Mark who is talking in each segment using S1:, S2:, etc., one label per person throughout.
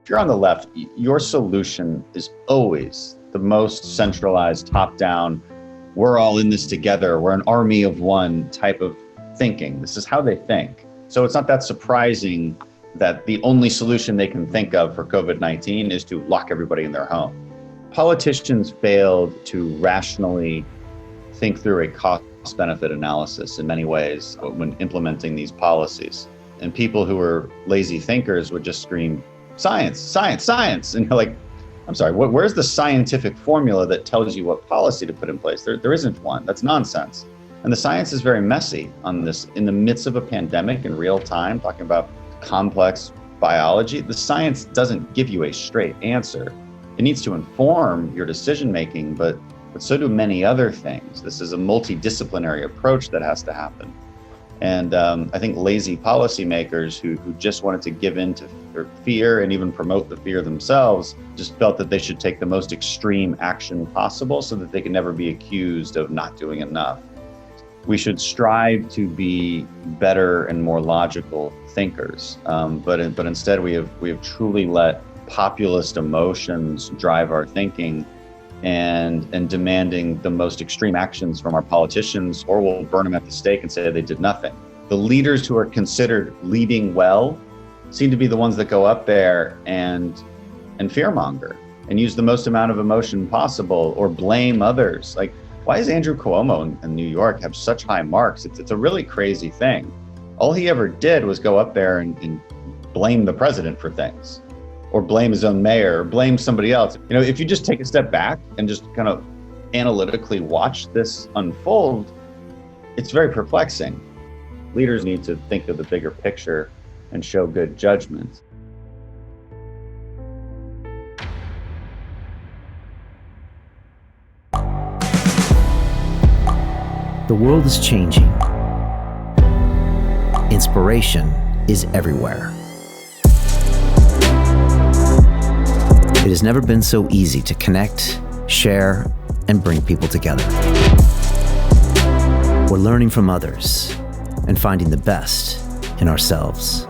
S1: if you're on the left, your solution is always the most centralized, top-down, we're all in this together, we're an army of one type of thinking. This is how they think. So it's not that surprising that the only solution they can think of for COVID-19 is to lock everybody in their home. Politicians failed to rationally think through a cost-benefit analysis in many ways when implementing these policies. And people who were lazy thinkers would just scream, science, science, science. And you're like, I'm sorry, where's the scientific formula that tells you what policy to put in place? There isn't one. That's nonsense. And the science is very messy on this. In the midst of a pandemic in real time, talking about complex biology, the science doesn't give you a straight answer. It needs to inform your decision making, but so do many other things. This is a multidisciplinary approach that has to happen. And I think lazy policymakers who just wanted to give in to fear and even promote the fear themselves just felt that they should take the most extreme action possible so that they can never be accused of not doing enough. We should strive to be better and more logical thinkers, but instead we have truly let populist emotions drive our thinking and demanding the most extreme actions from our politicians, or we'll burn them at the stake and say they did nothing. The leaders who are considered leading well seem to be the ones that go up there and fearmonger and use the most amount of emotion possible or blame others. Like, why does Andrew Cuomo in New York have such high marks? It's a really crazy thing. All he ever did was go up there and blame the president for things, or blame his own mayor, or blame somebody else. You know, if you just take a step back and just kind of analytically watch this unfold, it's very perplexing. Leaders need to think of the bigger picture and show good judgment.
S2: The world is changing. Inspiration is everywhere. It has never been so easy to connect, share, and bring people together. We're learning from others and finding the best in ourselves.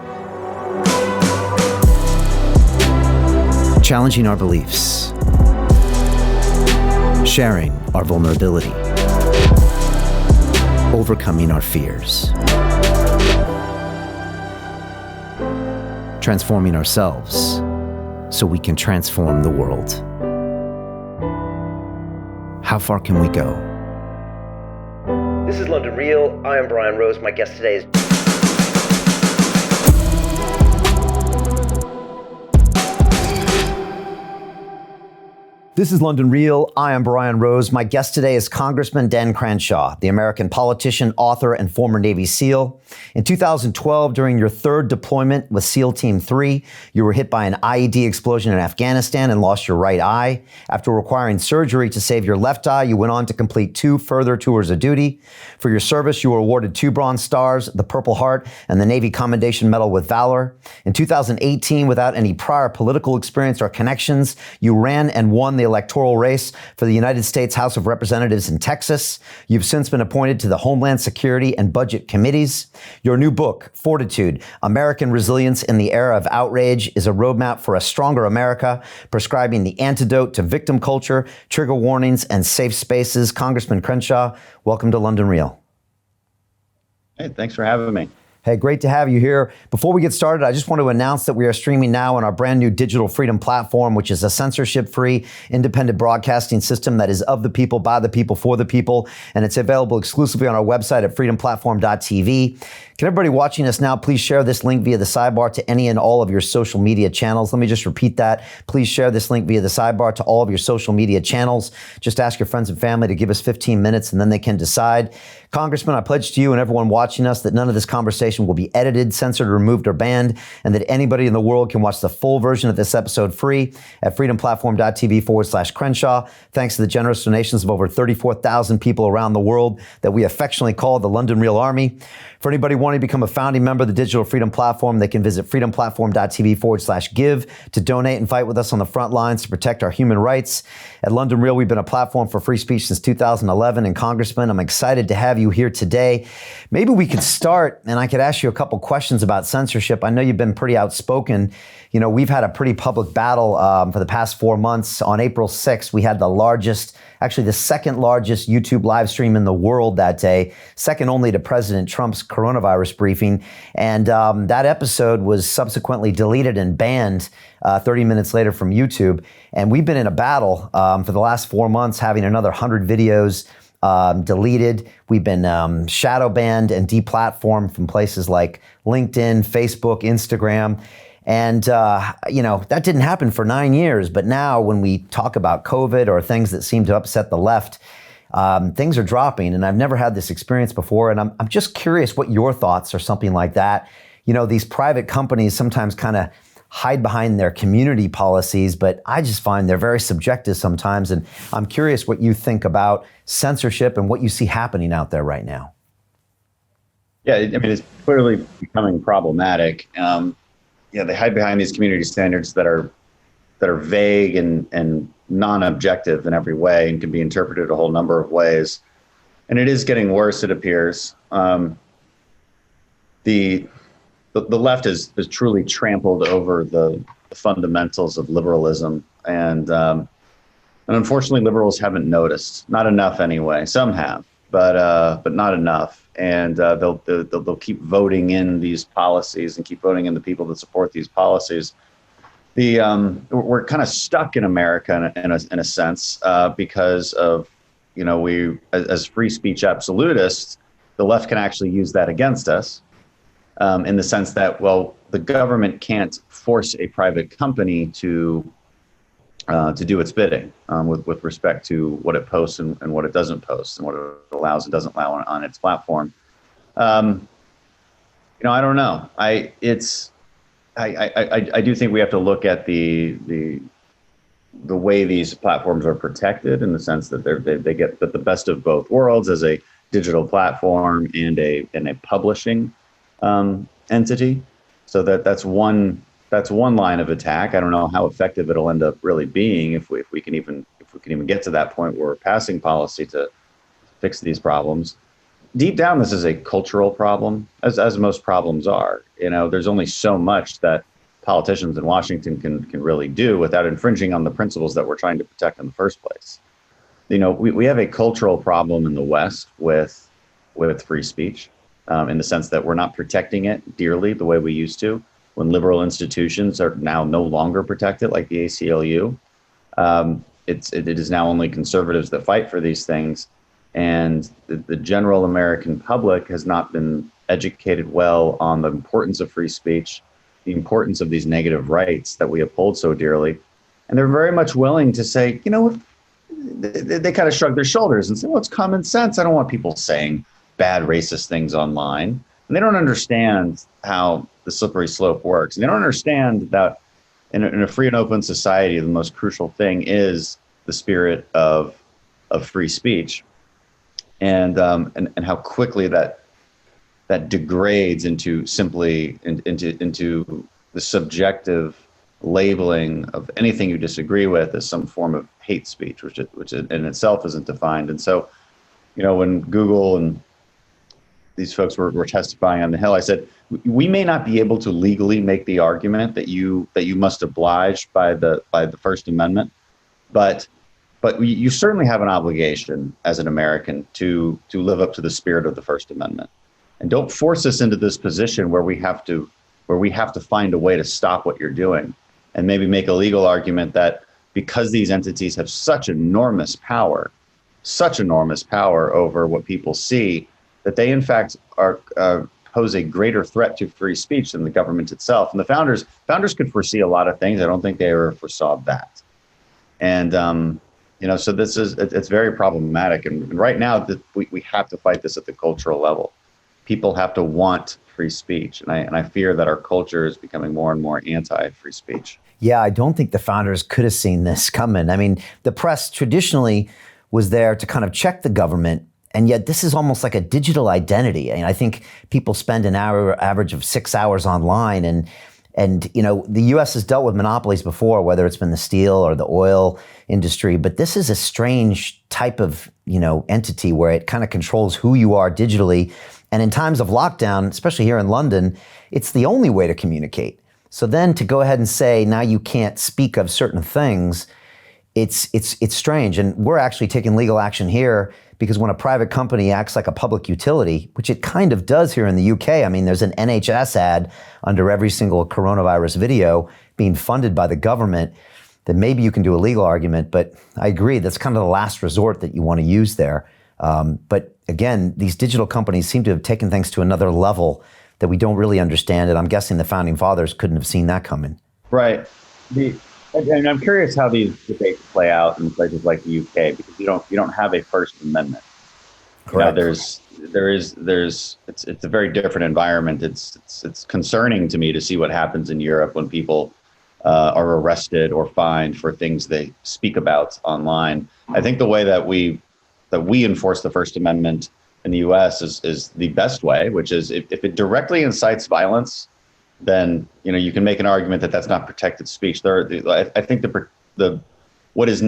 S2: Challenging our beliefs, sharing our vulnerability, overcoming our fears, transforming ourselves so we can transform the world. How far can we go?
S3: This is London Real. I am Brian Rose. My guest today is... This is London Real. I am Brian Rose. My guest today is Congressman Dan Crenshaw, the American politician, author, and former Navy SEAL. In 2012, during your third deployment with SEAL Team 3, you were hit by an IED explosion in Afghanistan and lost your right eye. After requiring surgery to save your left eye, you went on to complete 2 further tours of duty. For your service, you were awarded 2 Bronze Stars, the Purple Heart, and the Navy Commendation Medal with Valor. In 2018, without any prior political experience or connections, you ran and won the electoral race for the United States House of Representatives in Texas. You've since been appointed to the Homeland Security and Budget Committees. Your new book, Fortitude, American Resilience in the Era of Outrage, is a roadmap for a stronger America, prescribing the antidote to victim culture, trigger warnings, and safe spaces. Congressman Crenshaw, welcome to London Real.
S1: Hey, thanks for having me.
S2: Hey, great to have you here. Before we get started, I just want to announce that we are streaming now on our brand new Digital Freedom platform, which is a censorship-free, independent broadcasting system that is of the people, by the people, for the people, and it's available exclusively on our website at freedomplatform.tv. Can everybody watching us now please share this link via the sidebar to any and all of your social media channels? Let me just repeat that. Please share this link via the sidebar to all of your social media channels. Just ask your friends and family to give us 15 minutes and then they can decide. Congressman, I pledge to you and everyone watching us that none of this conversation will be edited, censored, removed, or banned, and that anybody in the world can watch the full version of this episode free at freedomplatform.tv/Crenshaw. Thanks to the generous donations of over 34,000 people around the world that we affectionately call the London Real Army. For anybody wanting to become a founding member of the Digital Freedom Platform, they can visit freedomplatform.tv/give to donate and fight with us on the front lines to protect our human rights. At London Real, we've been a platform for free speech since 2011, and Congressman, I'm excited to have have you here today. Maybe we could start, and I could ask you a couple questions about censorship. I know you've been pretty outspoken. You know, we've had a pretty public battle for the past 4 months. On April 6th, we had the second largest YouTube live stream in the world that day, second only to President Trump's coronavirus briefing. And that episode was subsequently deleted and banned 30 minutes later from YouTube. And we've been in a battle for the last 4 months, having another 100 videos deleted. We've been shadow banned and deplatformed from places like LinkedIn, Facebook, Instagram. And, that didn't happen for 9 years. But now when we talk about COVID or things that seem to upset the left, things are dropping. And I've never had this experience before. And I'm just curious what your thoughts are, something like that. You know, these private companies sometimes kind of hide behind their community policies, but I just find they're very subjective sometimes. And I'm curious what you think about censorship and what you see happening out there right now.
S1: Yeah, I mean, it's clearly becoming problematic. They hide behind these community standards that are vague and non-objective in every way and can be interpreted a whole number of ways. And it is getting worse, it appears. The left has truly trampled over the fundamentals of liberalism, and unfortunately, liberals haven't noticed. Not enough, anyway. Some have, but not enough. And they'll keep voting in these policies and keep voting in the people that support these policies. We're kind of stuck in America in a sense because of we as free speech absolutists, the left can actually use that against us in the sense that the government can't force a private company to do its bidding with respect to what it posts and what it doesn't post and what it allows and doesn't allow on its platform. I don't know. I do think we have to look at the way these platforms are protected in the sense that they get the best of both worlds as a digital platform and a publishing entity. So that's one line of attack. I don't know how effective it'll end up really being if we can even get to that point where we're passing policy to fix these problems. Deep down, this is a cultural problem, as most problems are. There's only so much that politicians in Washington can really do without infringing on the principles that we're trying to protect in the first place. We have a cultural problem in the West with free speech, in the sense that we're not protecting it dearly the way we used to. When liberal institutions are now no longer protected, like the ACLU, it is now only conservatives that fight for these things. And the general American public has not been educated well on the importance of free speech, the importance of these negative rights that we uphold so dearly. And they're very much willing to say, they kind of shrug their shoulders and say, well, it's common sense. I don't want people saying bad racist things online. And they don't understand how the slippery slope works. And they don't understand that in a free and open society, the most crucial thing is the spirit of free speech, and how quickly that degrades into simply into the subjective labeling of anything you disagree with as some form of hate speech, which in itself isn't defined. And so, when Google and these folks were testifying on the Hill, I said, we may not be able to legally make the argument that you must oblige by the First Amendment, but you certainly have an obligation as an American to live up to the spirit of the First Amendment, and don't force us into this position where we have to find a way to stop what you're doing, and maybe make a legal argument that because these entities have such enormous power over what people see, that they in fact pose a greater threat to free speech than the government itself. And the founders could foresee a lot of things. I don't think they ever foresaw that. And so it's very problematic. And right now we have to fight this at the cultural level. People have to want free speech, and I fear that our culture is becoming more and more anti-free speech.
S2: Yeah, I don't think the founders could have seen this coming. I mean, the press traditionally was there to kind of check the government. And yet this is almost like a digital identity. And I think people spend an average of 6 hours online. And the U.S. has dealt with monopolies before, whether it's been the steel or the oil industry. But this is a strange type of entity where it kind of controls who you are digitally. And in times of lockdown, especially here in London, it's the only way to communicate. So then to go ahead and say, now you can't speak of certain things, it's strange. And we're actually taking legal action here because when a private company acts like a public utility, which it kind of does here in the UK, I mean, there's an NHS ad under every single coronavirus video being funded by the government, then maybe you can do a legal argument. But I agree, that's kind of the last resort that you want to use there. But again, these digital companies seem to have taken things to another level that we don't really understand. And I'm guessing the founding fathers couldn't have seen that coming.
S1: Right. And I'm curious how these debates play out in places like the UK, because you don't have a First Amendment.
S2: Correct.
S1: It's a very different environment. It's concerning to me to see what happens in Europe when people are arrested or fined for things they speak about online. I think the way that we enforce the First Amendment in the US is the best way, which is if it directly incites violence, then you can make an argument that that's not protected speech. I think what is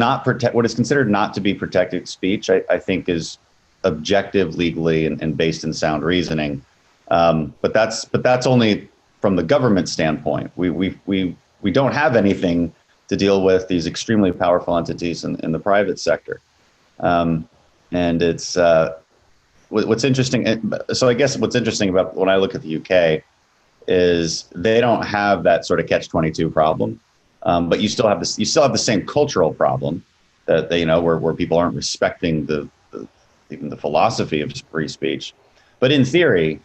S1: considered not to be protected speech, I think is objective legally and based in sound reasoning. But that's only from the government standpoint. We don't have anything to deal with these extremely powerful entities in the private sector. And it's what's interesting. So I guess what's interesting about when I look at the UK is they don't have that sort of catch-22 problem, but you still have the same cultural problem that where people aren't respecting even the philosophy of free speech. But in theory,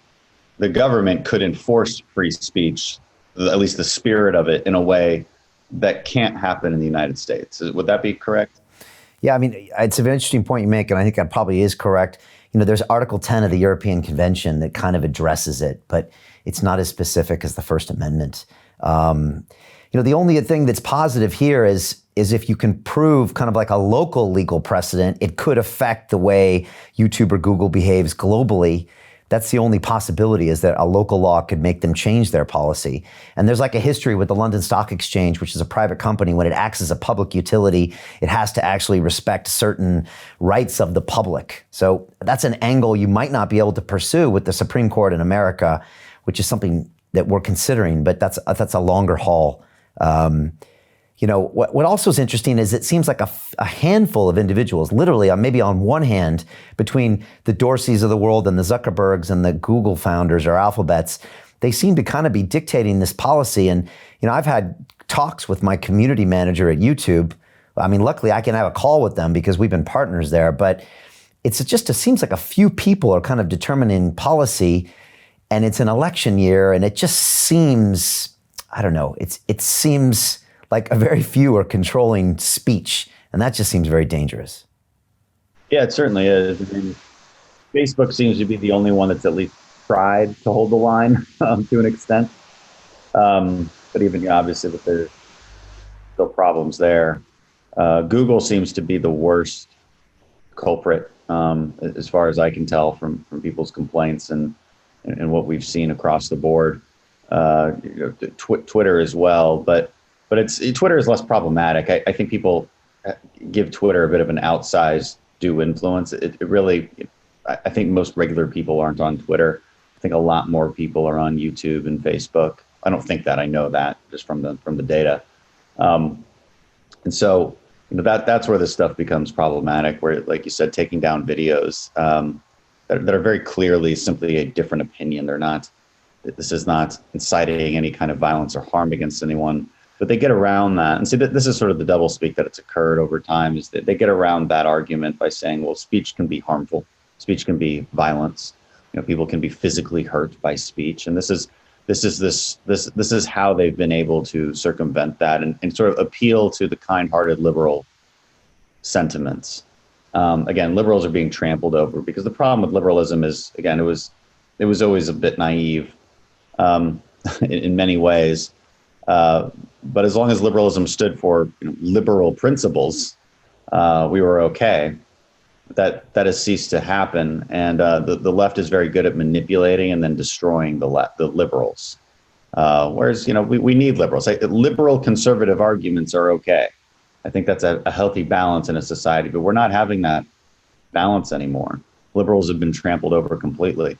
S1: the government could enforce free speech, at least the spirit of it, in a way that can't happen in the United States. Would that be correct?
S2: Yeah, I mean, it's an interesting point you make, and I think that probably is correct. There's Article 10 of the European Convention that kind of addresses it, but it's not as specific as the First Amendment. The only thing that's positive here is if you can prove kind of like a local legal precedent, it could affect the way YouTube or Google behaves globally. That's the only possibility, is that a local law could make them change their policy. And there's like a history with the London Stock Exchange, which is a private company. When it acts as a public utility, it has to actually respect certain rights of the public. So that's an angle you might not be able to pursue with the Supreme Court in America, which is something that we're considering, but that's a longer haul. What also is interesting is it seems like a handful of individuals, literally maybe on one hand, between the Dorseys of the world and the Zuckerbergs and the Google founders or Alphabets, they seem to kind of be dictating this policy. And, I've had talks with my community manager at YouTube. I mean, luckily I can have a call with them because we've been partners there, but it seems like a few people are kind of determining policy, and it's an election year, and it just seems, I don't know, it seems like a very few are controlling speech, and that just seems very dangerous.
S1: Yeah, it certainly is. I mean, Facebook seems to be the only one that's at least tried to hold the line to an extent. But even obviously, but there's still problems there. Google seems to be the worst culprit, as far as I can tell from people's complaints and what we've seen across the board. Twitter as well, but Twitter is less problematic. I think people give Twitter a bit of an outsized due influence. I think most regular people aren't on Twitter. I think a lot more people are on YouTube and Facebook. I don't think that, I know that just from the data. And so that's where this stuff becomes problematic, where, like you said, taking down videos that are very clearly simply a different opinion. This is not inciting any kind of violence or harm against anyone. But they get around that. And see, this is sort of the doublespeak that it's occurred over time, is that they get around that argument by saying, well, speech can be harmful. Speech can be violence. People can be physically hurt by speech. And this is how they've been able to circumvent that and sort of appeal to the kind-hearted liberal sentiments. Again, liberals are being trampled over, because the problem with liberalism is, again, it was always a bit naive in many ways. But as long as liberalism stood for liberal principles, we were okay. That has ceased to happen, and the left is very good at manipulating and then destroying the liberals. Whereas we need liberals. Liberal conservative arguments are okay. I think that's a healthy balance in a society, but we're not having that balance anymore. Liberals have been trampled over completely.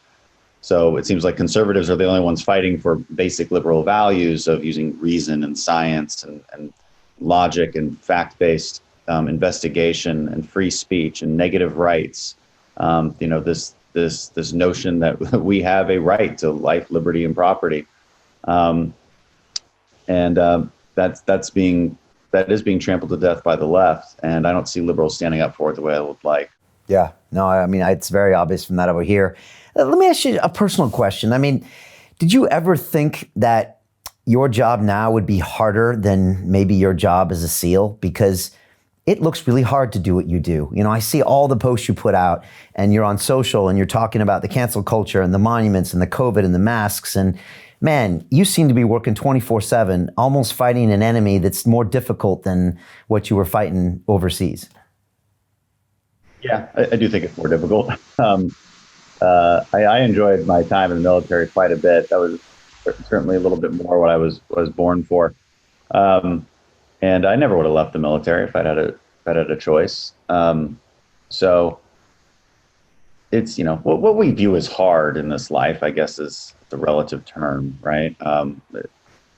S1: So it seems like conservatives are the only ones fighting for basic liberal values of using reason and science and logic and fact-based investigation and free speech and negative rights. This notion that we have a right to life, liberty, and property, that is being trampled to death by the left, and I don't see liberals standing up for it the way I would like.
S2: Yeah, no, I mean, it's very obvious from that over here. Let me ask you a personal question. I mean, did you ever think that your job now would be harder than maybe your job as a SEAL? Because it looks really hard to do what you do. You know, I see all the posts you put out, and you're on social, and you're talking about the cancel culture and the monuments and the COVID and the masks. And man, you seem to be working 24/7, almost fighting an enemy that's more difficult than what you were fighting overseas.
S1: Yeah, I do think it's more difficult. I enjoyed my time in the military quite a bit. That was certainly a little bit more what I was born for. And I never would have left the military if I'd had a choice. So it's, what we view as hard in this life, I guess, is the relative term, right?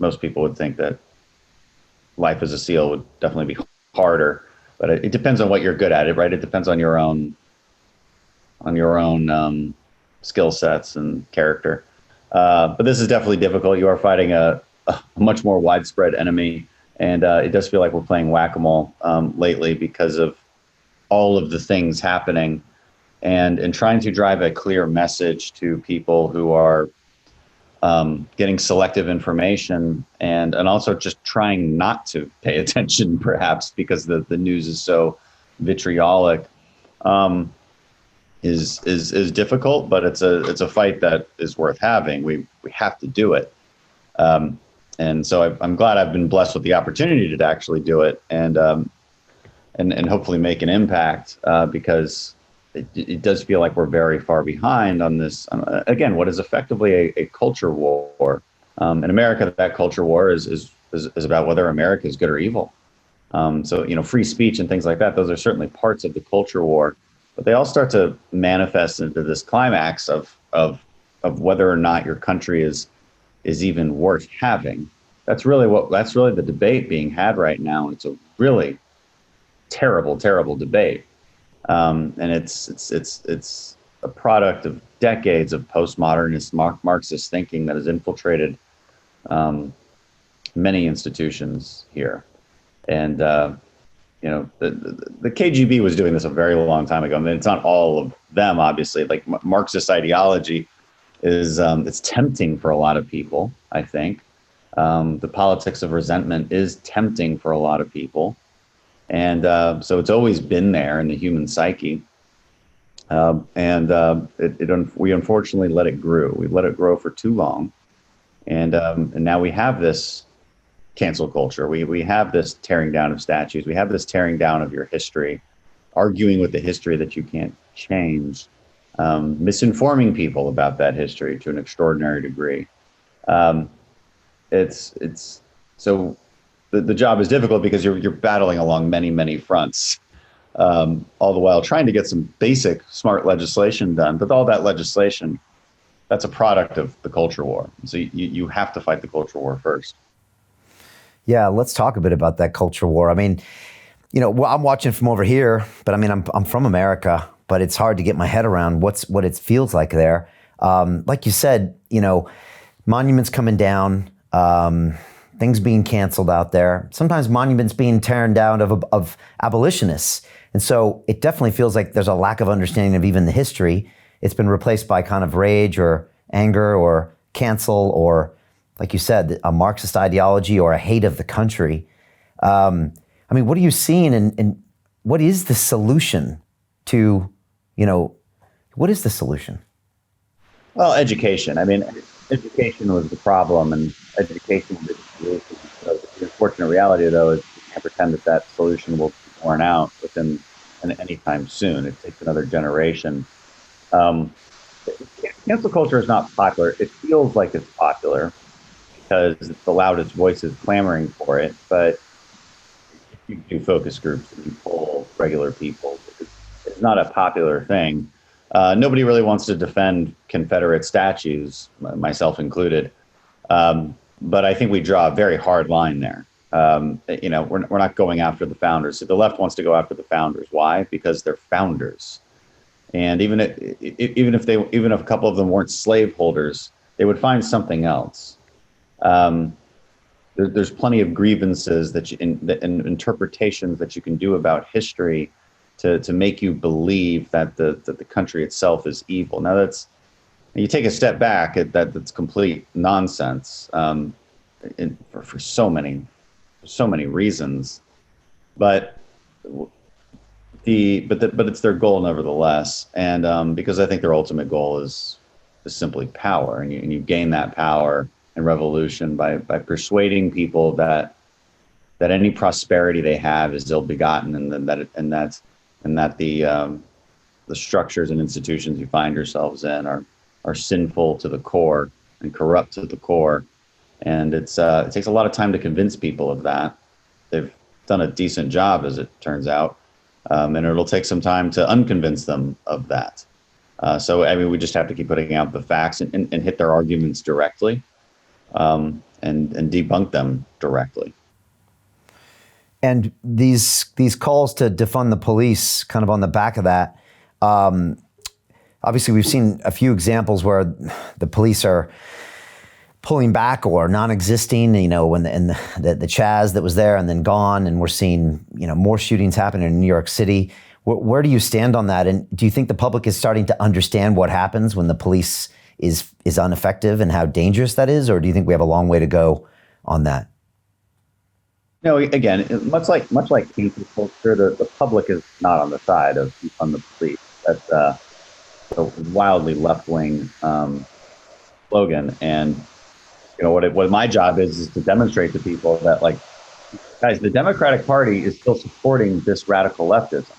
S1: Most people would think that life as a SEAL would definitely be harder, but it depends on what you're good at, right? It depends on your own skill sets and character. But this is definitely difficult. You are fighting a much more widespread enemy. And it does feel like we're playing whack-a-mole lately because of all of the things happening, and trying to drive a clear message to people who are getting selective information, and also just trying not to pay attention, perhaps because the news is so vitriolic, is difficult. But it's a fight that is worth having. We have to do it. And so I'm glad I've been blessed with the opportunity to actually do it, and hopefully make an impact, because it does feel like we're very far behind on this. Again, what is effectively a culture war. In America, that culture war is about whether America is good or evil. So free speech and things like that, those are certainly parts of the culture war, but they all start to manifest into this climax of whether or not your country is even worth having. That's really the debate being had right now. It's a really terrible, terrible debate. And it's a product of decades of postmodernist Marxist thinking that has infiltrated many institutions here. And the KGB was doing this a very long time ago. I mean, it's not all of them, obviously. Like Marxist ideology is it's tempting for a lot of people, I think. The politics of resentment is tempting for a lot of people. And so it's always been there in the human psyche. We unfortunately let it grow. We let it grow for too long. And now we have this cancel culture. We have this tearing down of statues. We have this tearing down of your history, arguing with the history that you can't change, misinforming people about that history to an extraordinary degree. So the job is difficult because you're battling along many, many fronts, all the while trying to get some basic smart legislation done. But all that legislation, that's a product of the culture war. So you have to fight the culture war first.
S2: Yeah, let's talk a bit about that culture war. I mean, I'm watching from over here, but I mean, I'm from America, but it's hard to get my head around what it feels like there. Like you said, monuments coming down, things being canceled out there, sometimes monuments being torn down of abolitionists. And so it definitely feels like there's a lack of understanding of even the history. It's been replaced by kind of rage or anger or cancel or, like you said, a Marxist ideology or a hate of the country. I mean, what are you seeing, and what is the solution to, what is the solution?
S1: Well, education. I mean, education was the problem, and education was the solution. So the unfortunate reality, though, is you can't pretend that solution will be worn out within any time soon. It takes another generation. Cancel culture is not popular. It feels like it's popular because it's the loudest voices clamoring for it. But if you do focus groups and you poll regular people, is not a popular thing. Nobody really wants to defend Confederate statues, myself included. But I think we draw a very hard line there. We're not going after the founders. The left wants to go after the founders. Why? Because they're founders. And even if a couple of them weren't slaveholders, they would find something else. There's plenty of grievances and interpretations that you can do about history to make you believe that the country itself is evil. Now you take a step back, that's complete nonsense for so many reasons, but it's their goal nevertheless, and because I think their ultimate goal is simply power, and you gain that power and revolution by persuading people that any prosperity they have is ill-begotten, and that the structures and institutions you find yourselves in are sinful to the core and corrupt to the core. And it takes a lot of time to convince people of that. They've done a decent job, as it turns out, and it'll take some time to unconvince them of that. So we just have to keep putting out the facts and hit their arguments directly, and debunk them directly.
S2: And these calls to defund the police, kind of on the back of that, obviously we've seen a few examples where the police are pulling back or non-existing, when the Chaz that was there and then gone, and we're seeing, more shootings happen in New York City. Where do you stand on that? And do you think the public is starting to understand what happens when the police is ineffective and how dangerous that is? Or do you think we have a long way to go on that?
S1: No, again, much like cancel culture, the public is not on the side of the police. That's a wildly left-wing slogan. And what my job is to demonstrate to people that, guys, the Democratic Party is still supporting this radical leftism.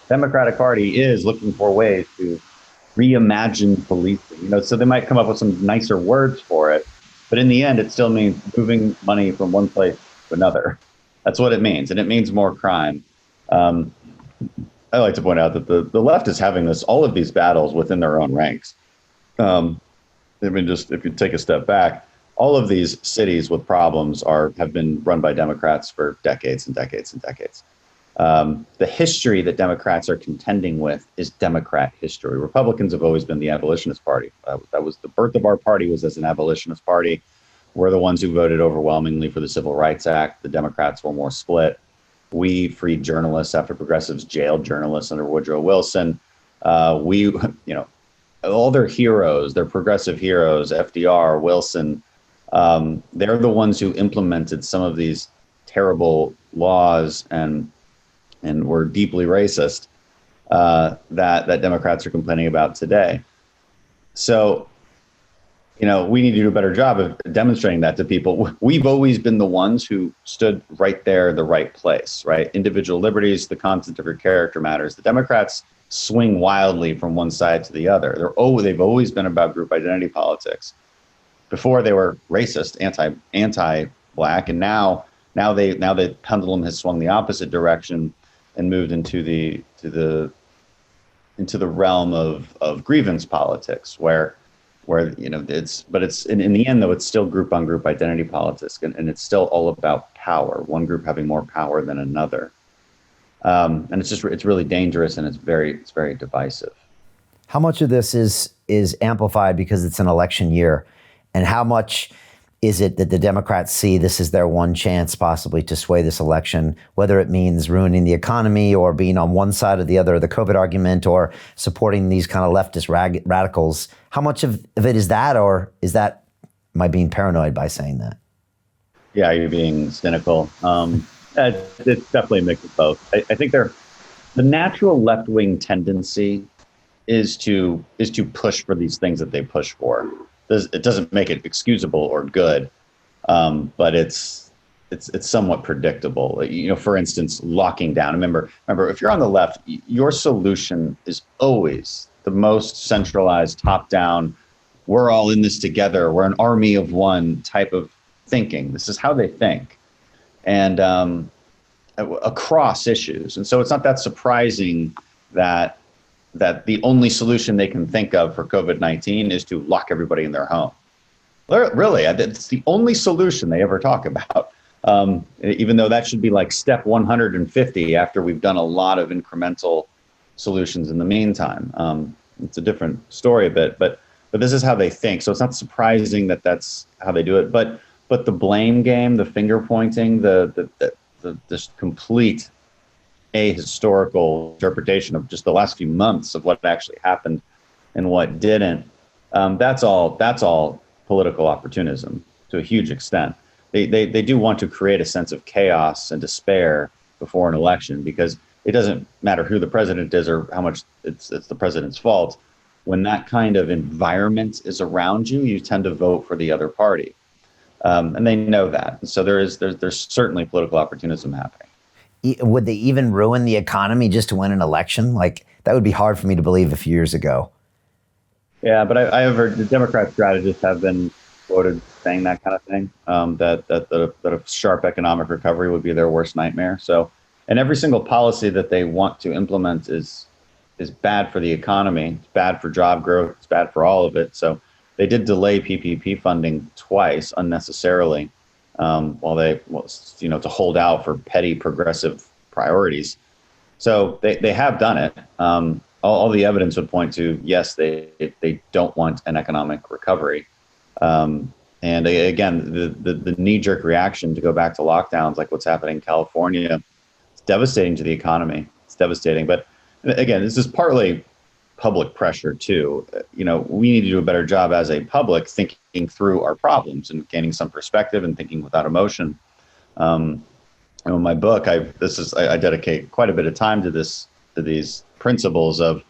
S1: Democratic Party is looking for ways to reimagine policing. So they might come up with some nicer words for it, but in the end, it still means moving money from one place to another. That's what it means, and it means more crime. I like to point out that the left is having all of these battles within their own ranks. Just if you take a step back, all of these cities with problems have been run by Democrats for decades and decades and decades. The history that Democrats are contending with is Democrat history. Republicans have always been the abolitionist party. That was the birth of our party, was as an abolitionist party. We're the ones who voted overwhelmingly for the Civil Rights Act. The Democrats were more split. We freed journalists after progressives jailed journalists under Woodrow Wilson. All their heroes, their progressive heroes, FDR, Wilson, they're the ones who implemented some of these terrible laws and were deeply racist that Democrats are complaining about today. So, we need to do a better job of demonstrating that to people. We've always been the ones who stood right there, the right place, right? Individual liberties, the content of your character matters. The Democrats swing wildly from one side to the other. They've always been about group identity politics. Before they were racist, anti-black, and now the pendulum has swung the opposite direction and moved into the realm of grievance politics, where it's in the end, though, it's still group on group identity politics, and it's still all about power, one group having more power than another. And it's really dangerous, and it's very divisive.
S2: How much of this is amplified because it's an election year, and how much is it that the Democrats see this is their one chance possibly to sway this election, whether it means ruining the economy or being on one side or the other of the COVID argument or supporting these kind of leftist radicals? How much of it is that, or am I being paranoid by saying that?
S1: Yeah, you're being cynical. It's definitely a mix of both. I think the natural left-wing tendency is to push for these things that they push for. It doesn't make it excusable or good, but it's somewhat predictable. For instance, locking down. Remember, if you're on the left, your solution is always the most centralized, top-down. We're all in this together. We're an army of one type of thinking. This is how they think, and across issues. And so it's not that surprising that that the only solution they can think of for COVID-19 is to lock everybody in their home. Really, it's the only solution they ever talk about. Even though that should be like step 150 after we've done a lot of incremental solutions in the meantime. It's a different story a bit, but this is how they think. So it's not surprising that that's how they do it. But the blame game, the finger pointing, this complete ahistorical interpretation of just the last few months of what actually happened and what didn't. That's all political opportunism to a huge extent. They do want to create a sense of chaos and despair before an election, because it doesn't matter who the president is or how much it's the president's fault. When that kind of environment is around you, you tend to vote for the other party, and they know that. And so there's certainly political opportunism happening.
S2: Would they even ruin the economy just to win an election? Like, that would be hard for me to believe a few years ago.
S1: Yeah, but I have heard the Democrat strategists have been quoted saying that kind of thing, that a sharp economic recovery would be their worst nightmare. So, and every single policy that they want to implement is bad for the economy. It's bad for job growth. It's bad for all of it. So they did delay PPP funding twice unnecessarily, to hold out for petty progressive priorities. So they have done it. All the evidence would point to, yes, they don't want an economic recovery. And again, the knee-jerk reaction to go back to lockdowns, like what's happening in California, it's devastating to the economy. It's devastating. But again, this is partly public pressure too. We need to do a better job as a public thinking through our problems and gaining some perspective and thinking without emotion. In my book, I dedicate quite a bit of time to these principles of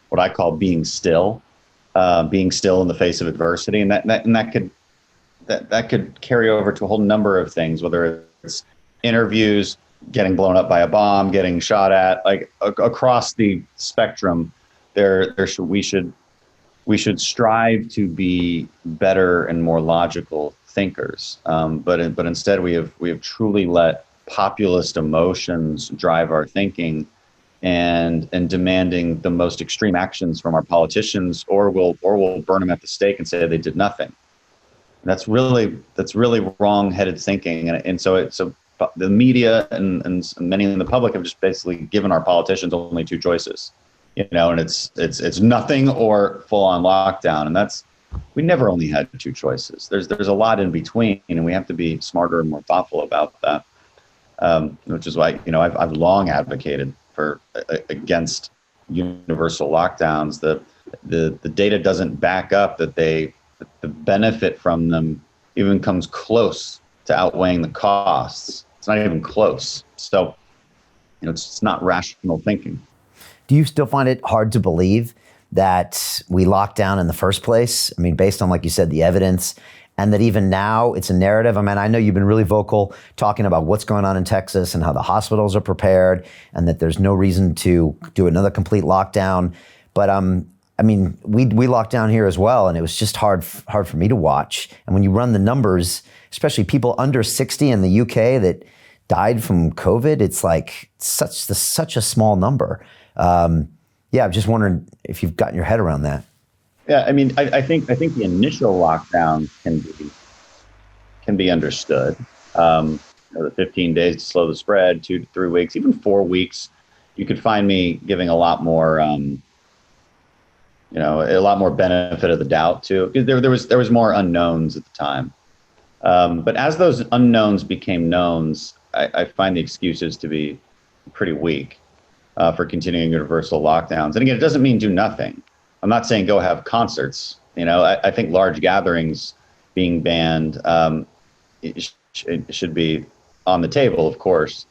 S1: what I call being still in the face of adversity, and that could carry over to a whole number of things, whether it's interviews, getting blown up by a bomb, getting shot at, like across the spectrum. We should strive to be better and more logical thinkers, but instead we have truly let populist emotions drive our thinking, and demanding the most extreme actions from our politicians, or we'll burn them at the stake and say they did nothing. And that's really wrong-headed thinking, and so the media and many in the public have just basically given our politicians only two choices. And it's nothing or full-on lockdown, and we never only had two choices. There's a lot in between, and we have to be smarter and more thoughtful about that. Which is why I've long advocated against universal lockdowns. The data doesn't back up that the benefit from them even comes close to outweighing the costs. It's not even close. So it's not rational thinking.
S2: Do you still find it hard to believe that we locked down in the first place? I mean, based on, like you said, the evidence, and that even now it's a narrative. I mean, I know you've been really vocal talking about what's going on in Texas and how the hospitals are prepared and that there's no reason to do another complete lockdown. But I mean, we locked down here as well, and it was just hard for me to watch. And when you run the numbers, especially people under 60 in the UK that died from COVID, it's like such a small number. I'm just wondering if you've gotten your head around that.
S1: Yeah, I mean, I think the initial lockdown can be understood. The 15 days to slow the spread, 2 to 3 weeks, even 4 weeks. You could find me giving a lot more, benefit of the doubt too, because there was more unknowns at the time. But as those unknowns became knowns, I find the excuses to be pretty weak for continuing universal lockdowns. And again, it doesn't mean do nothing. I'm not saying go have concerts. I think large gatherings being banned it should be on the table, of course.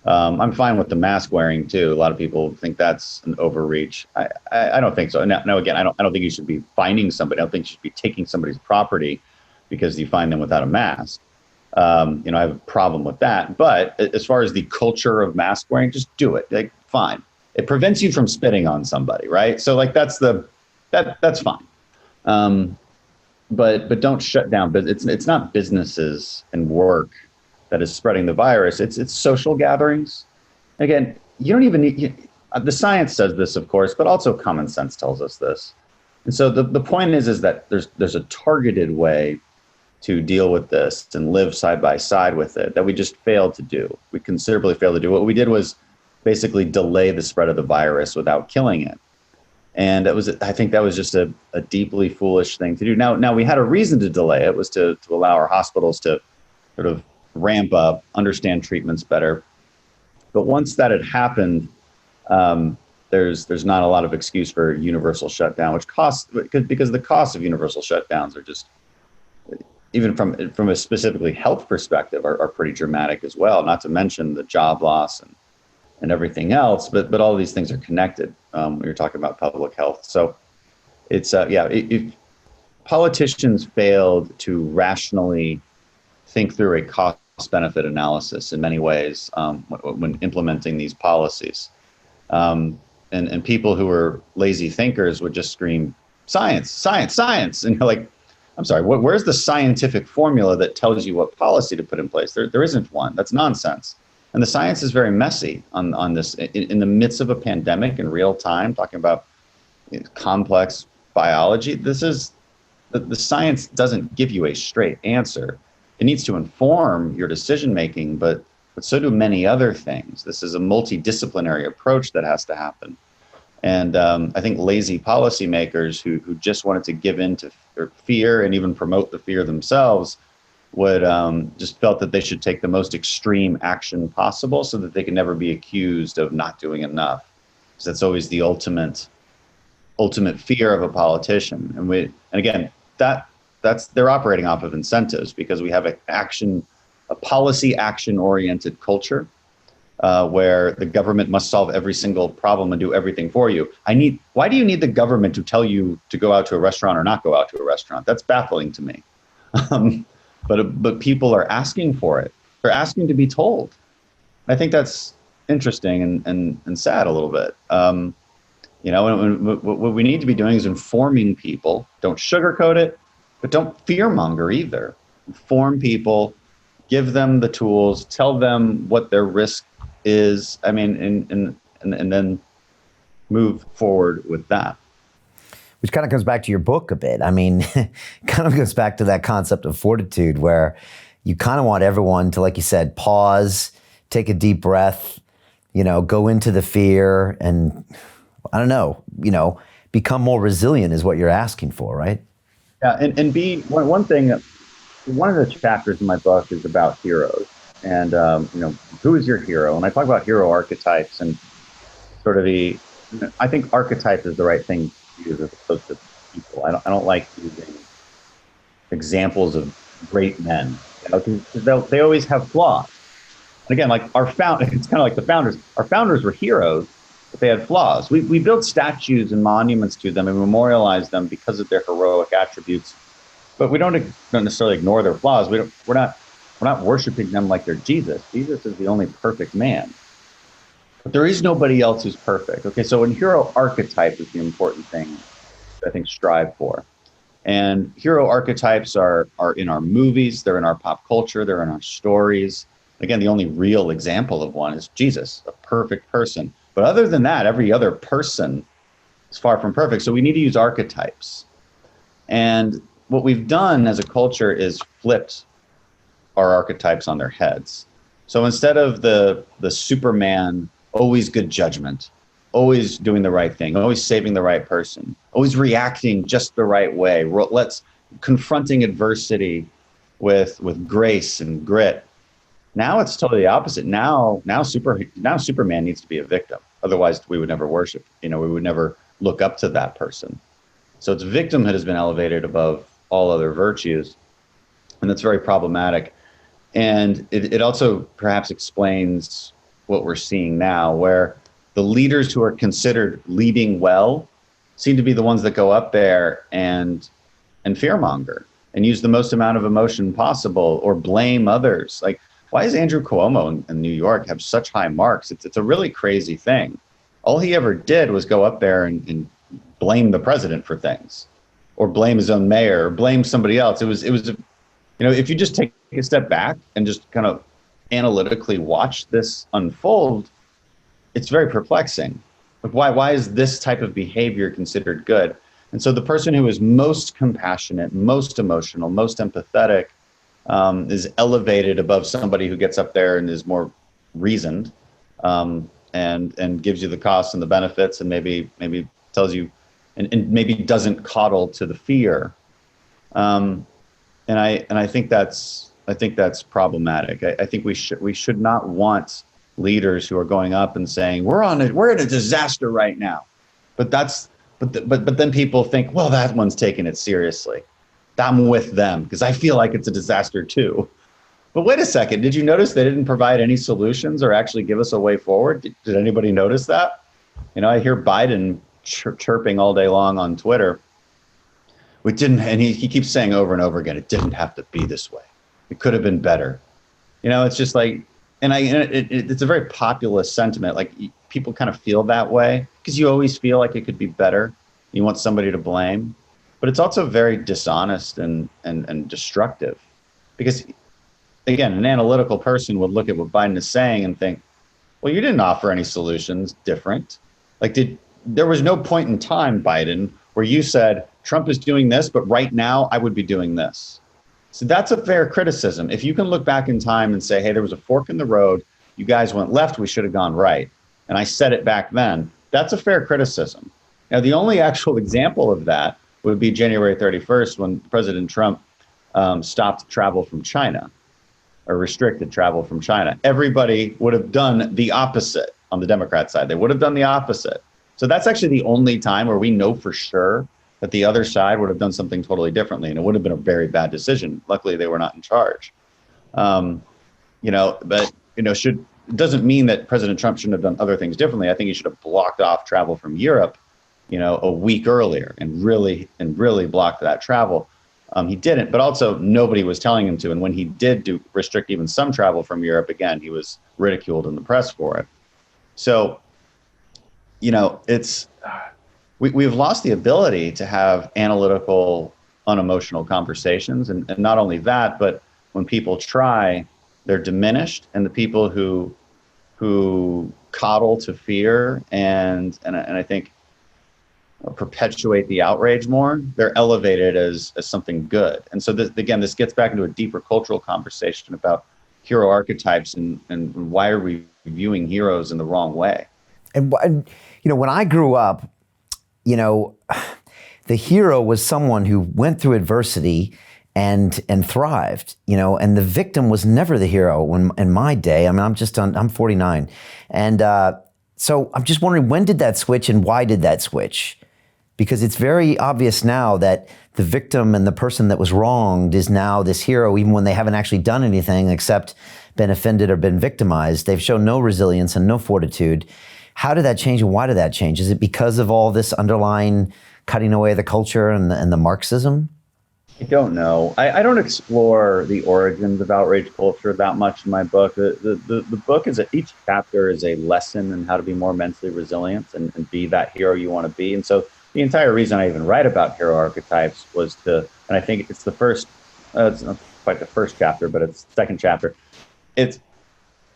S1: I'm fine with the mask wearing too. A lot of people think that's an overreach. I don't think so. No, again, I don't think you should be fining somebody. I don't think you should be taking somebody's property because you find them without a mask. I have a problem with that. But as far as the culture of mask wearing, just do it. Like, fine. It prevents you from spitting on somebody, right? So like that's fine. But don't shut down. But it's not businesses and work that is spreading the virus. It's social gatherings. Again, you don't even need. The science says this, of course, but also common sense tells us this. And so the point is that there's a targeted way to deal with this and live side by side with it that we just failed to do. We considerably failed to do. What we did was basically delay the spread of the virus without killing it. And I think that was just a deeply foolish thing to do. Now we had a reason to delay it, was to allow our hospitals to sort of ramp up, understand treatments better. But once that had happened, there's not a lot of excuse for universal shutdown, which because the costs of universal shutdowns are just, even from a specifically health perspective, are pretty dramatic as well. Not to mention the job loss and everything else, but all of these things are connected when you're talking about public health. So it's if politicians failed to rationally think through a cost-benefit analysis in many ways when implementing these policies. And people who were lazy thinkers would just scream, science, science, science. And you're like, I'm sorry, where's the scientific formula that tells you what policy to put in place? There isn't one. That's nonsense. And the science is very messy on this. In the midst of a pandemic in real time, talking about complex biology, this is, the science doesn't give you a straight answer. It needs to inform your decision making, but so do many other things. This is a multidisciplinary approach that has to happen. And I think lazy policymakers who just wanted to give in to fear and even promote the fear themselves would just felt that they should take the most extreme action possible so that they can never be accused of not doing enough. Because that's always the ultimate fear of a politician. And again, that's they're operating off of incentives, because we have a policy action oriented culture where the government must solve every single problem and do everything for you. Why do you need the government to tell you to go out to a restaurant or not go out to a restaurant? That's baffling to me. But people are asking for it. They're asking to be told. I think that's interesting and sad a little bit. What we need to be doing is informing people. Don't sugarcoat it, but don't fearmonger either. Inform people, give them the tools, tell them what their risk is. I mean, and then move forward with that.
S2: Which kind of comes back to your book a bit. I mean, it kind of goes back to that concept of fortitude, where you kind of want everyone to, like you said, pause, take a deep breath, go into the fear, and I don't know, become more resilient is what you're asking for, right?
S1: Yeah, and one thing, one of the chapters in my book is about heroes, and who is your hero? And I talk about hero archetypes and sort of I think archetype is the right thing to use as opposed to people. I don't like using examples of great men, because they always have flaws. And again, like it's kind of like the founders. Our founders were heroes, but they had flaws. We built statues and monuments to them and memorialize them because of their heroic attributes. But we don't necessarily ignore their flaws. We're not worshiping them like they're Jesus. Jesus is the only perfect man. But there is nobody else who's perfect. Okay, so an hero archetype is the important thing that I think strive for. And hero archetypes are in our movies, they're in our pop culture, they're in our stories. Again, the only real example of one is Jesus, a perfect person. But other than that, every other person is far from perfect. So we need to use archetypes. And what we've done as a culture is flipped our archetypes on their heads. So instead of the Superman, always good judgment, always doing the right thing, always saving the right person, always reacting just the right way, confronting adversity with grace and grit. Now it's totally the opposite. Now Superman needs to be a victim. Otherwise, we would never worship. We would never look up to that person. So it's victimhood has been elevated above all other virtues, and that's very problematic. And it also perhaps explains what we're seeing now, where the leaders who are considered leading well seem to be the ones that go up there and fearmonger and use the most amount of emotion possible or blame others. Like, why does Andrew Cuomo in New York have such high marks? It's a really crazy thing. All he ever did was go up there and blame the president for things, or blame his own mayor, or blame somebody else. It was if you just take a step back and just kind of analytically watch this unfold, it's very perplexing. Like why is this type of behavior considered good? And so the person who is most compassionate, most emotional, most empathetic is elevated above somebody who gets up there and is more reasoned, and gives you the costs and the benefits, and maybe tells you, and maybe doesn't coddle to the fear. And I think that's problematic. I think we should not want leaders who are going up and saying we're in a disaster right now, but then people think, well, that one's taking it seriously. I'm with them because I feel like it's a disaster too. But wait a second, did you notice they didn't provide any solutions or actually give us a way forward? Did anybody notice that? I hear Biden chirping all day long on Twitter. We didn't, and he keeps saying over and over again, it didn't have to be this way. It could have been better. It's just like, it's a very populist sentiment. Like people kind of feel that way because you always feel like it could be better. You want somebody to blame, but it's also very dishonest and destructive, because again, an analytical person would look at what Biden is saying and think, well, you didn't offer any solutions different. Like there was no point in time, Biden, where you said Trump is doing this, but right now I would be doing this. So that's a fair criticism. If you can look back in time and say, hey, there was a fork in the road, you guys went left, we should have gone right, and I said it back then, that's a fair criticism. Now, the only actual example of that would be January 31st, when President Trump stopped travel from China, or restricted travel from China. Everybody would have done the opposite on the Democrat side. They would have done the opposite. So that's actually the only time where we know for sure that the other side would have done something totally differently, and it would have been a very bad decision. Luckily, they were not in charge. It doesn't mean that President Trump shouldn't have done other things differently. I think he should have blocked off travel from Europe, a week earlier, and really blocked that travel. He didn't, but also nobody was telling him to. And when he did restrict even some travel from Europe, again, he was ridiculed in the press for it. So, we've lost the ability to have analytical, unemotional conversations. And not only that, but when people try, they're diminished. And the people who coddle to fear and I think perpetuate the outrage more, they're elevated as something good. And so this gets back into a deeper cultural conversation about hero archetypes and why are we viewing heroes in the wrong way.
S2: And when I grew up, the hero was someone who went through adversity and thrived, and the victim was never the hero in my day. I mean, I'm 49. And so I'm just wondering, when did that switch and why did that switch? Because it's very obvious now that the victim and the person that was wronged is now this hero, even when they haven't actually done anything except been offended or been victimized. They've shown no resilience and no fortitude. How did that change and why did that change? Is it because of all this underlying cutting away the culture and the Marxism?
S1: I don't know. I don't explore the origins of outrage culture that much in my book. The book each chapter is a lesson in how to be more mentally resilient and be that hero you want to be. And so the entire reason I even write about hero archetypes was and I think it's the first, it's not quite the first chapter, but it's the second chapter. It's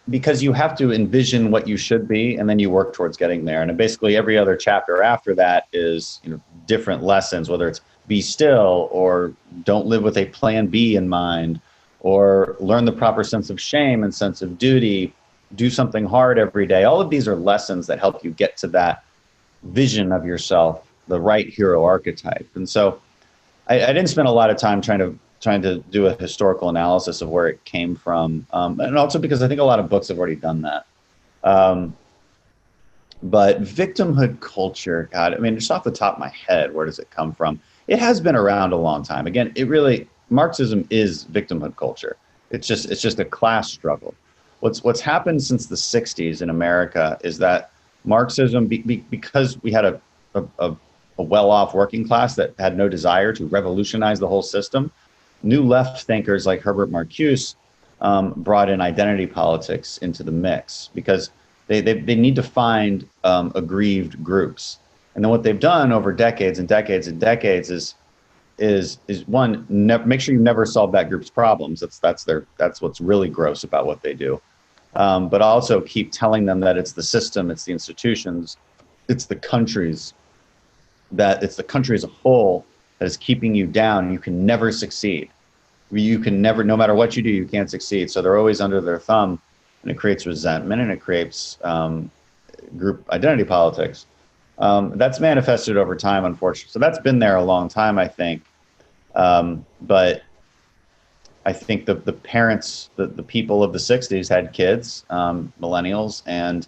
S1: because you have to envision what you should be, and then you work towards getting there. And basically every other chapter after that is different lessons, whether it's be still, or don't live with a plan B in mind, or learn the proper sense of shame and sense of duty, do something hard every day. All of these are lessons that help you get to that vision of yourself, the right hero archetype. And so I didn't spend a lot of time trying to do a historical analysis of where it came from. And also because I think a lot of books have already done that. But victimhood culture, God, I mean, just off the top of my head, where does it come from? It has been around a long time. Again, Marxism is victimhood culture. It's just a class struggle. What's happened since the 60s in America is that Marxism, because we had a well-off working class that had no desire to revolutionize the whole system, new left thinkers like Herbert Marcuse brought in identity politics into the mix, because they need to find aggrieved groups. And then what they've done over decades and decades and decades is one, make sure you never solve that group's problems. That's what's really gross about what they do. But also keep telling them that it's the system, it's the institutions, it's the country as a whole that is keeping you down. You can never succeed. You can never, no matter what you do, you can't succeed. So they're always under their thumb, and it creates resentment, and it creates group identity politics. That's manifested over time, unfortunately. So that's been there a long time, I think. But I think the parents, the people of the 60s had kids, millennials, and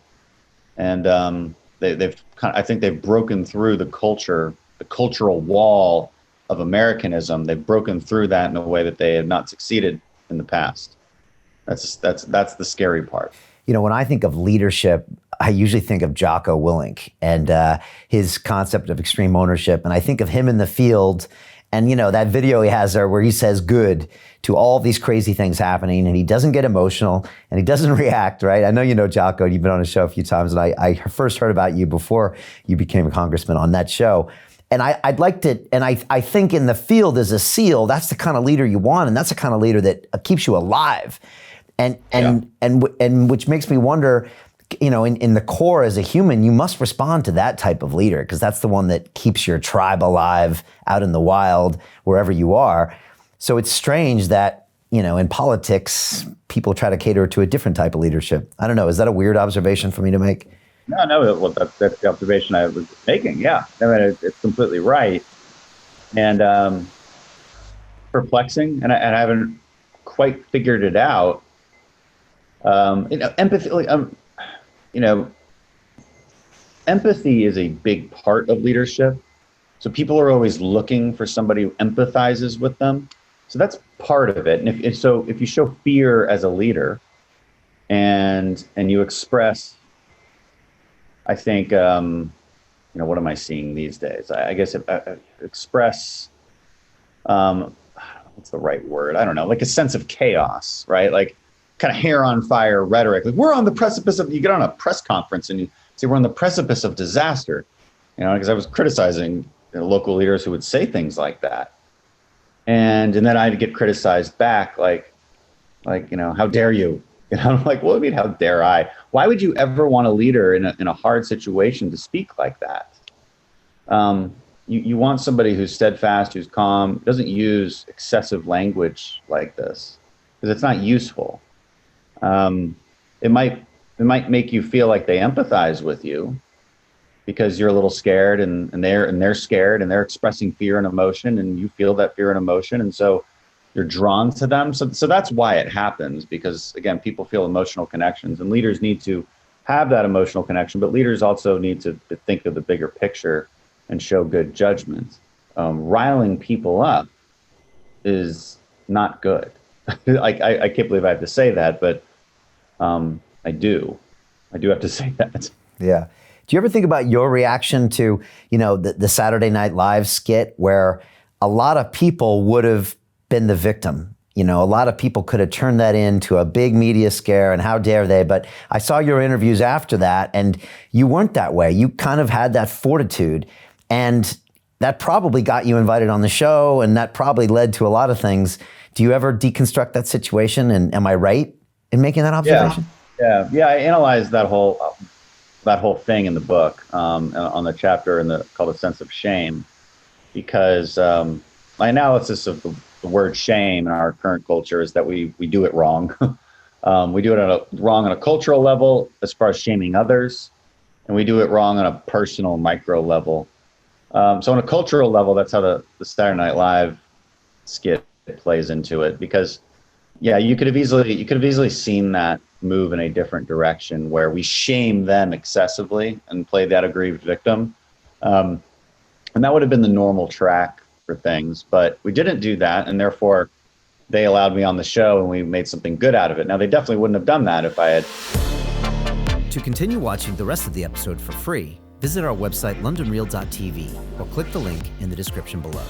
S1: I think they've broken through the cultural wall of Americanism. They've broken through that in a way that they have not succeeded in the past. That's the scary part.
S2: You know, when I think of leadership, I usually think of Jocko Willink and his concept of extreme ownership. And I think of him in the field and, you know, that video he has there where he says good to all these crazy things happening, and he doesn't get emotional and he doesn't react, right? I know you know Jocko, and you've been on his show a few times, and I first heard about you before you became a congressman on that show. And I'd like to, and I think in the field as a SEAL, that's the kind of leader you want, and that's the kind of leader that keeps you alive. And which makes me wonder, you know, in the core as a human, you must respond to that type of leader, because that's the one that keeps your tribe alive out in the wild, wherever you are. So it's strange that, you know, in politics, people try to cater to a different type of leadership. I don't know. Is that a weird observation for me to make?
S1: No. Well, that's the observation I was making. Yeah, I mean, it's completely right, and perplexing, and I haven't quite figured it out. You know, empathy. You know, empathy is a big part of leadership. So people are always looking for somebody who empathizes with them. So that's part of it. And if you show fear as a leader, and you express, I think, you know, what am I seeing these days? I guess express, what's the right word? I don't know, like a sense of chaos, right? Like kind of hair on fire rhetoric. Like we're on the precipice of, you get on a press conference and you say we're on the precipice of disaster, you know, because I was criticizing, you know, local leaders who would say things like that. And then I'd get criticized back, like, you know, how dare you? You know, I'm like, what do you mean, how dare I? Why would you ever want a leader in a hard situation to speak like that? You want somebody who's steadfast, who's calm, doesn't use excessive language like this, because it's not useful. It might make you feel like they empathize with you because you're a little scared, and they're scared, and they're expressing fear and emotion, and you feel that fear and emotion, and so you're drawn to them. So that's why it happens, because again, people feel emotional connections, and leaders need to have that emotional connection, but leaders also need to think of the bigger picture and show good judgment. Riling people up is not good. I can't believe I have to say that, but I do have to say that.
S2: Yeah. Do you ever think about your reaction to, you know, the Saturday Night Live skit where a lot of people would have been the victim? You know, a lot of people could have turned that into a big media scare, and how dare they? But I saw your interviews after that, and you weren't that way. You kind of had that fortitude, and that probably got you invited on the show, and that probably led to a lot of things. Do you ever deconstruct that situation? And am I right in making that observation?
S1: Yeah. I analyzed that whole thing in the book, on the chapter called A Sense of Shame, because my analysis of the word shame in our current culture is that we do it wrong. We do it wrong on a cultural level as far as shaming others, and we do it wrong on a personal micro level. So on a cultural level, that's how the Saturday Night Live skit plays into it, because you could have easily seen that move in a different direction where we shame them excessively and play that aggrieved victim. And that would have been the normal track for things, but we didn't do that, and therefore they allowed me on the show and we made something good out of it. Now, they definitely wouldn't have done that if I had.
S3: To continue watching the rest of the episode for free, visit our website londonreal.tv or click the link in the description below.